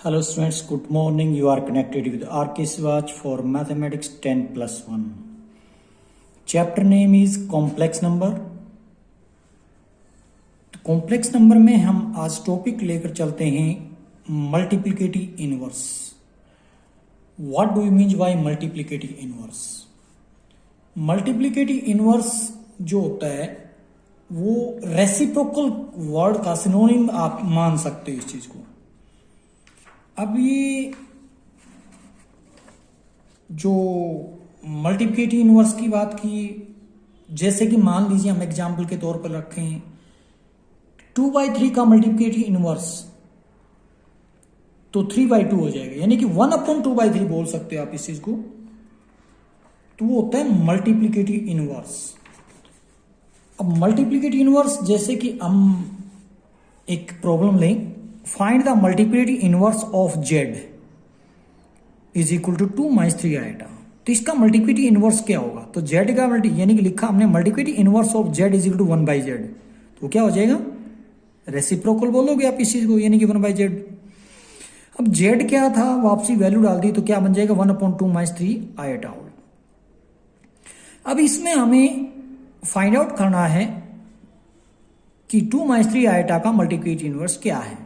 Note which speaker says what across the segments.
Speaker 1: Hello students, good morning. You are connected with RK's Watch for Mathematics 10+1. Chapter name is Complex Number. तो complex number में हम आज topic लेकर चलते हैं multiplicative inverse. What do you mean by multiplicative inverse? Multiplicative inverse जो होता है वो रेसिप्रोकल वर्ड का सिनोनिम आप मान सकते हो इस चीज को. अब ये जो मल्टीप्लिकेटिव इनवर्स की बात की, जैसे कि मान लीजिए हम एग्जाम्पल के तौर पर रखें 2/3 का मल्टीप्लिकेटिव इनवर्स तो 3/2 हो जाएगा, यानी कि 1/2/3 बोल सकते हो आप इस चीज को. तो वो होता है मल्टीप्लिकेटिव इनवर्स. अब मल्टीप्लिकेटिव इनवर्स जैसे कि हम एक प्रॉब्लम लें, find the multiplicative inverse of z is equal to 2 - 3 iota. तो इसका मल्टीप्लिकेटिव इनवर्स क्या होगा? तो z का यानी कि लिखा हमने multiplicative inverse of z is equal to 1/z. तो क्या हो जाएगा? रेसिप्रोकल बोलोगे आप इस चीज को, यानी कि 1/z. अब z क्या था, वापसी वैल्यू डाल दी तो क्या बन जाएगा 1/2 - 3 आइटा. अब इसमें हमें फाइंड आउट करना है कि 2 - 3 आइटा का मल्टीप्लिकेटिव इनवर्स क्या है.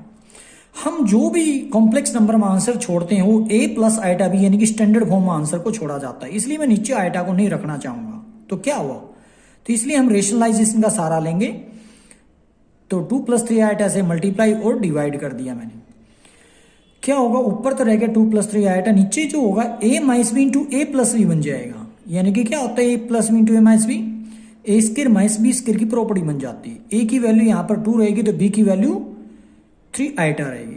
Speaker 1: हम जो भी कॉम्प्लेक्स नंबर में आंसर छोड़ते हैं वो a+ आइटा भी, यानी कि स्टैंडर्ड फॉर्म में आंसर को छोड़ा जाता है. इसलिए मैं नीचे आइटा को नहीं रखना चाहूंगा. तो क्या हुआ, तो इसलिए हम रेशनलाइजेशन का सहारा लेंगे. तो 2 + 3 आइटा से मल्टीप्लाई और डिवाइड कर दिया मैंने. क्या होगा, ऊपर तो रह गया 2 + 3 आइटा, नीचे जो होगा a - b इंटू a+b बन जाएगा. यानी कि क्या होता है a + b into a - b, a² - b square की प्रॉपर्टी बन जाती है. a की वैल्यू यहां पर 2 रहेगी तो b की वैल्यू 3 आइटा रहेगी.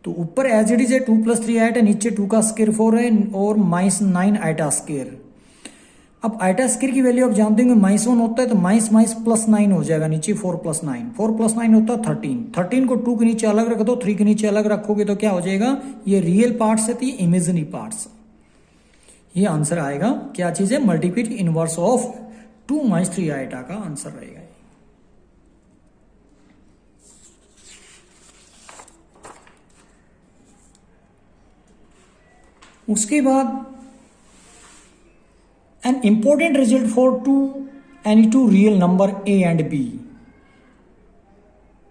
Speaker 1: तो ऊपर एज इट इज है 2 + 3 आइटा, नीचे 2 का स्क्वायर 4 है और -9 आइटा स्क्वायर. अब आइटा स्क्वायर की वैल्यू आप जानते होंगे -1 होता है, तो +9 हो जाएगा. नीचे 4 + 9, 4 + 9 होता है 13. 13 को 2 के नीचे अलग रख दो, 3 के नीचे अलग रखोगे तो क्या हो जाएगा, ये रियल पार्ट्स है, ये इमेजिनरी पार्ट्स. ये आंसर आएगा. क्या चीज है? मल्टीप्लिकेटिव इनवर्स ऑफ 2 - 3 आइटा का आंसर रहेगा. उसके बाद an important result for any two real number a and b.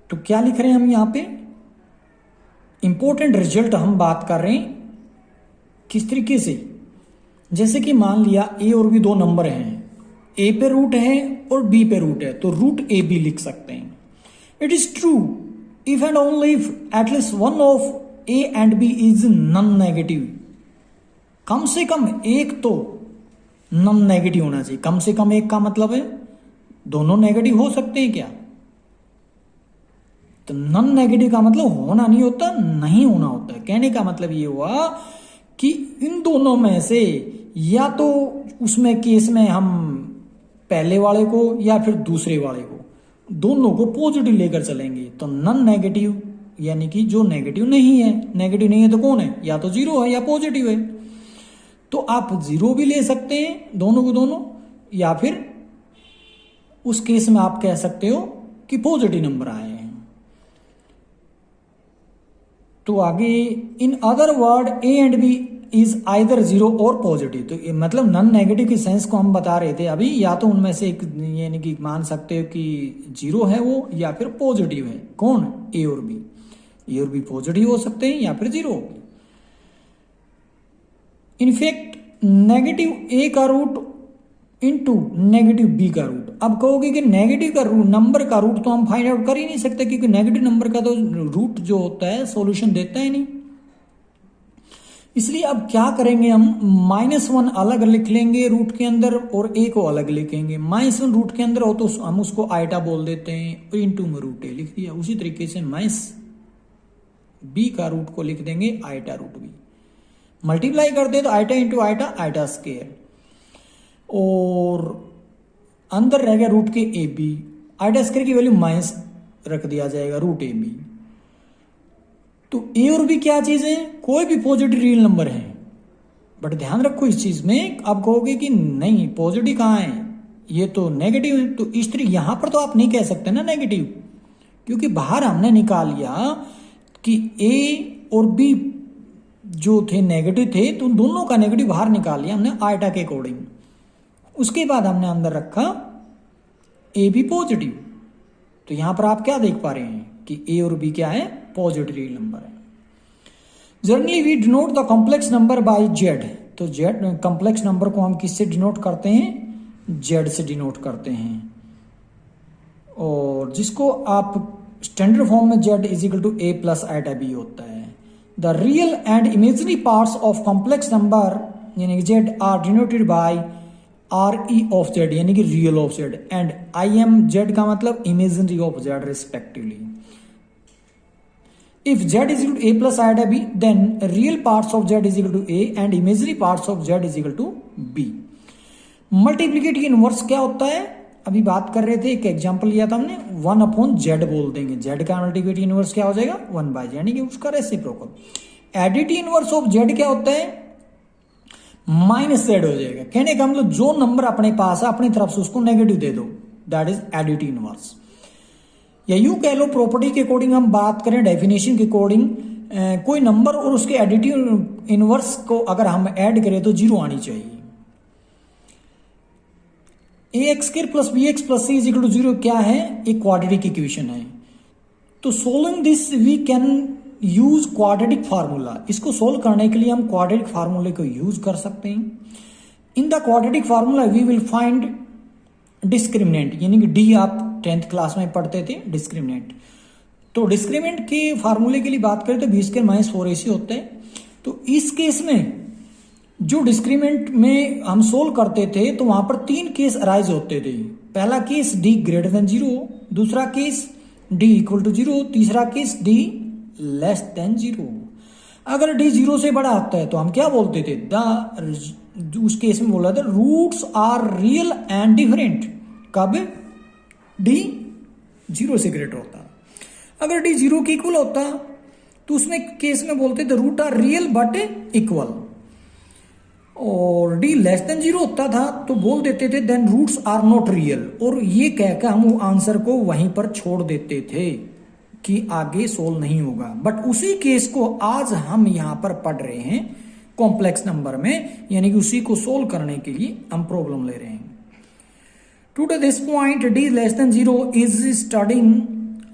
Speaker 1: तो क्या लिख रहे हैं हम यहां पे? इंपॉर्टेंट रिजल्ट हम बात कर रहे हैं किस तरीके से, जैसे कि मान लिया a और b दो नंबर हैं, a पे रूट है और b पे रूट है, तो रूट ab लिख सकते हैं. It is true if and only if at least one of a and b is non negative. कम से कम एक तो नॉन नेगेटिव होना चाहिए. कम से कम एक का मतलब है दोनों नेगेटिव हो सकते हैं क्या? तो नॉन नेगेटिव का मतलब होना नहीं होता, नहीं होना होता है. कहने का मतलब ये हुआ कि इन दोनों में से या तो उसमें केस में हम पहले वाले को या फिर दूसरे वाले को, दोनों को पॉजिटिव लेकर चलेंगे. तो नॉन नेगेटिव यानी कि जो नेगेटिव नहीं है. नेगेटिव नहीं है तो कौन है? या तो 0 है या पॉजिटिव है. तो आप 0 भी ले सकते हैं दोनों को दोनों, या फिर उस केस में आप कह सकते हो कि पॉजिटिव नंबर आए हैं. तो आगे in other word a and b is either 0 और पॉजिटिव. तो मतलब नॉन नेगेटिव के सेंस को हम बता रहे थे अभी. याとउनमें से एक यानी कि मान सकते हो कि 0 है वो या फिर पॉजिटिव है. कौन? a और b. a और b पॉजिटिव हो सकते हैं या फिर 0. इनफैक्ट नेगेटिव a का रूट इंटू नेगेटिव b का रूट. अब कहोगे कि नेगेटिव का रूट, नंबर का रूट तो हम फाइंड आउट कर ही नहीं सकते, क्योंकि नेगेटिव नंबर का तो रूट जो होता है सॉल्यूशन देता है नहीं. इसलिए अब क्या करेंगे, हम -1 अलग लिख लेंगे रूट के अंदर और a को अलग लिखेंगे. -1 रूट के अंदर हो तो हम उसको आइटा बोल देते हैं, और इंटू में रूट a लिख दिया. उसी तरीके से -b का रूट को लिख देंगे आइटा रूट b. मल्टीप्लाई करते तो iota into iota, iota square, और अंदर रह गया रूट के ए बी. आइटा स्क्वायर की वैल्यू माइनस रख दिया जाएगा रूट ए बी. तो ए और बी क्या चीज है? कोई भी पॉजिटिव रियल नंबर है. बट ध्यान रखो इस चीज में, आप कहोगे कि नहीं पॉजिटिव कहाँ है, ये तो नेगेटिव है. तो इस तरह यहां पर तो आप नहीं कह सकते ना नेगेटिव, क्योंकि बाहर हमने निकाल लिया कि ए और बी जो थे नेगेटिव थे, तो दोनों का नेगेटिव बाहर निकाल लिया हमने आइटा के अकॉर्डिंग। उसके बाद हमने अंदर रखा ए भी पॉजिटिव। तो यहां पर आप क्या देख पा रहे हैं कि ए और बी क्या है, पॉजिटिव रियल नंबर है। Generally we denote the complex number by z. तो जेड कॉम्प्लेक्स नंबर को हम किससे डिनोट करते हैं, जेड से डिनोट करते हैं। और जिसको आप स्टैंडर्ड फॉर्म में z is equal to a plus iota b होता है। The real and imaginary parts of complex number यानी कि z are denoted by R E of z यानी कि real of z and I M z का मतलब imaginary of z respectively. If z is equal to a plus iota b, then real parts of z is equal to a and imaginary parts of z is equal to b. Multiplicative inverse क्या होता है, अभी बात कर रहे थे, एक example लिया था हमने, 1/z बोल देंगे। z का मल्टीप्लिकेटिव इनवर्स क्या हो जाएगा, 1/z यानी कि उसका reciprocal. Additive inverse of z क्या होता है, -z हो जाएगा। कहने का मतलब जो नंबर अपने पास है अपनी तरफ से उसको नेगेटिव दे दो, दैट इज एडिटिव इनवर्स। या यूं कह लो प्रॉपर्टी के अकॉर्डिंग हम बात करें, डेफिनेशन के अकॉर्डिंग कोई नंबर और उसके एडिटिव इनवर्स को अगर हम ऐड करें तो 0 आनी चाहिए। ax² plus bx plus c is equal to 0 क्या है, एक क्वाड्रेटिक इक्वेशन है। तो solving this we can use quadratic formula. इसको सोल्व करने के लिए हम क्वाड्रेटिक फार्मूले को यूज कर सकते हैं। In the quadratic formula we will find discriminant यानी कि डी आप 10th क्लास में पढ़ते थे, डिस्क्रिमिनेंट। तो डिस्क्रिमिनेंट के फार्मूले के लिए बात करें तो b² - 4ac होता है। तो इस केस में जो डिस्क्रिमिनेंट में हम सोल्व करते थे तो वहां पर 3 केस अराइज होते थे। पहला केस d ग्रेटर देन 0, दूसरा केस d इक्वल टू 0, तीसरा केस d लेस देन 0। अगर d 0 से बड़ा होता है तो हम क्या बोलते थे, उस केस में बोला था roots are real and different. कब d 0 से ग्रेटर होता। अगर d 0 के इक्वल होता तो उसमें केस में बोलते थे root are real but equal. और d लेस देन 0 होता था तो बोल देते थे then roots are not real. और ये कहकर हम वो आंसर को वहीं पर छोड़ देते थे कि आगे सोल्व नहीं होगा। बट उसी केस को आज हम यहां पर पढ़ रहे हैं कॉम्प्लेक्स नंबर में, यानी कि उसी को सोल्व करने के लिए हम प्रॉब्लम ले रहे हैं। To this point, d less than 0 is studying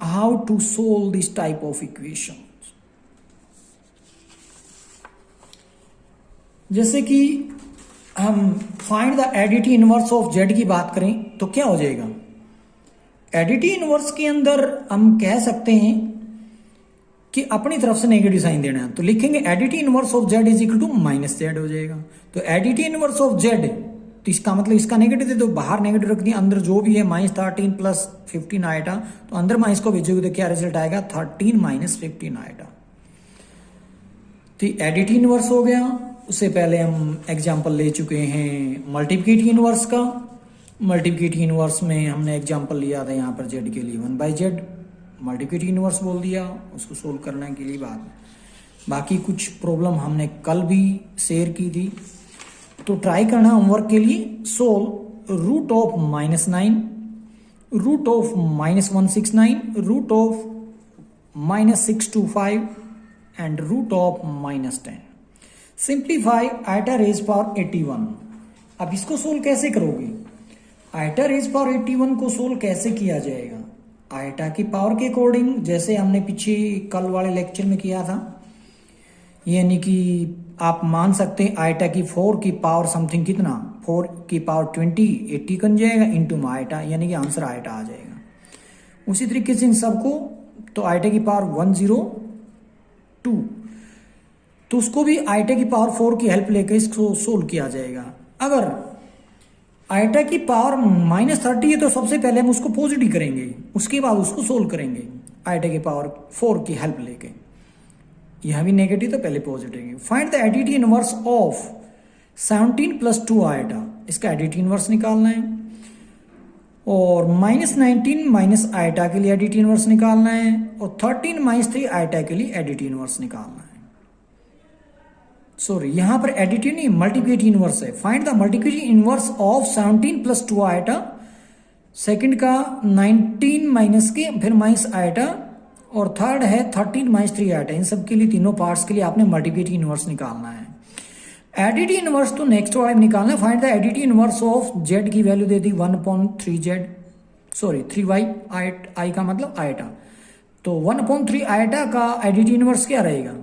Speaker 1: how to solve this type of equations. जैसे कि हम find the additive inverse of z की बात करें तो क्या हो जाएगा, एडिटिव इनवर्स के अंदर हम कह सकते हैं कि अपनी तरफ से नेगेटिव साइन देना है। तो लिखेंगे additive inverse of z is equal to -z हो जाएगा। तो एडिटिव इनवर्स ऑफ z, तो इसका मतलब इसका नेगेटिव दे दो, बाहर नेगेटिव रख दिया, अंदर जो भी है -13 प्लस 15 आएगा। तो अंदर माइनस को भेजोगे तो क्या रिजल्ट आएगा, 13 - 15 आएगा। तो एडिटिव इनवर्स हो गया। उससे पहले हम एग्जांपल ले चुके हैं मल्टीप्लिकेटिव इनवर्स का। मल्टीप्लिकेटिव इनवर्स में हमने एग्जांपल लिया था यहाँ पर z के लिए 1/z, मल्टीप्लिकेटिव इनवर्स बोल दिया, उसको सोल्व करने के लिए बाकी कुछ प्रॉब्लम हमने कल भी शेयर की थी। तो ट्राई करना होमवर्क के लिए, solve root of -9, root of -169, root of -625 and root of -10। Simplify iota raise power 81। अब इसको सोल्व कैसे करोगे, आइटा रेज पावर 81 को सोल्व कैसे किया जाएगा, आइटा की पावर के अकॉर्डिंग, जैसे हमने पीछे कल वाले लेक्चर में किया था। यानी कि आप मान सकते हैं आइटा की 4 की पावर समथिंग कितना, 4 की पावर 20, 80 बन जाएगा इंटू आइटा, यानी कि आंसर आइटा आ जाएगा। उसी तरीके से इन सबको, तो आइटा की पावर 102, तो उसको भी आइटा की पावर 4 की हेल्प लेकर इसको सोल्व किया जाएगा। अगर आइटा की पावर -30 है तो सबसे पहले हम उसको पॉजिटिव करेंगे, उसके बाद उसको सोल्व करेंगे आइटा की पावर 4 की हेल्प लेके। यह भी नेगेटिव तो पहले positive. Find the additive inverse of 17 + 2 iota, इसका एडिटिव इनवर्स निकालना है। और -19 - आइटा के लिए एडिटिव इनवर्स निकालना है, और 13 - 3 आइटा के लिए एडिटिव इनवर्स निकालना है। सॉरी, यहां पर एडिटिव नहीं मल्टीप्लिकेटिव इनवर्स है। Find the multiplicative inverse of 17 + 2 iota, second का 19 माइनस के फिर माइनस आइटा, और थर्ड है 13 माइनस 3 आइटा। इन सब के लिए, तीनों पार्ट्स के लिए आपने मल्टीप्लिकेटिव इनवर्स निकालना है। एडिटिव इनवर्स तो नेक्स्ट वाले में निकालना है। Find the additive inverse of Z की वैल्यू दे दी 1/3z, सॉरी 3y, आई का मतलब आइटा। तो 1/3 आइटा का एडिटिव इनवर्स क्या रहेगा?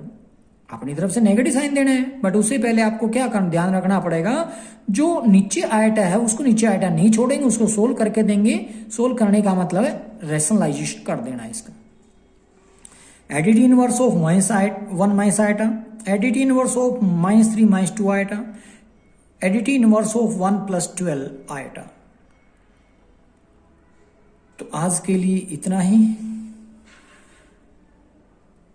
Speaker 1: अपनी तरफ से नेगेटिव साइन देना है, बट उससे पहले आपको क्या करना, ध्यान रखना पड़ेगा, जो नीचे आइटा है उसको नीचे आइटा नहीं छोड़ेंगे, उसको सोल्व करके देंगे। सोल्व करने का मतलब है रेशनलाइजेशन कर देना है इसका। Additive inverse of -1 minus iota, additive inverse of -3 minus 2 iota, additive inverse of 1 + 12 iota. तो आज के लिए इतना ही।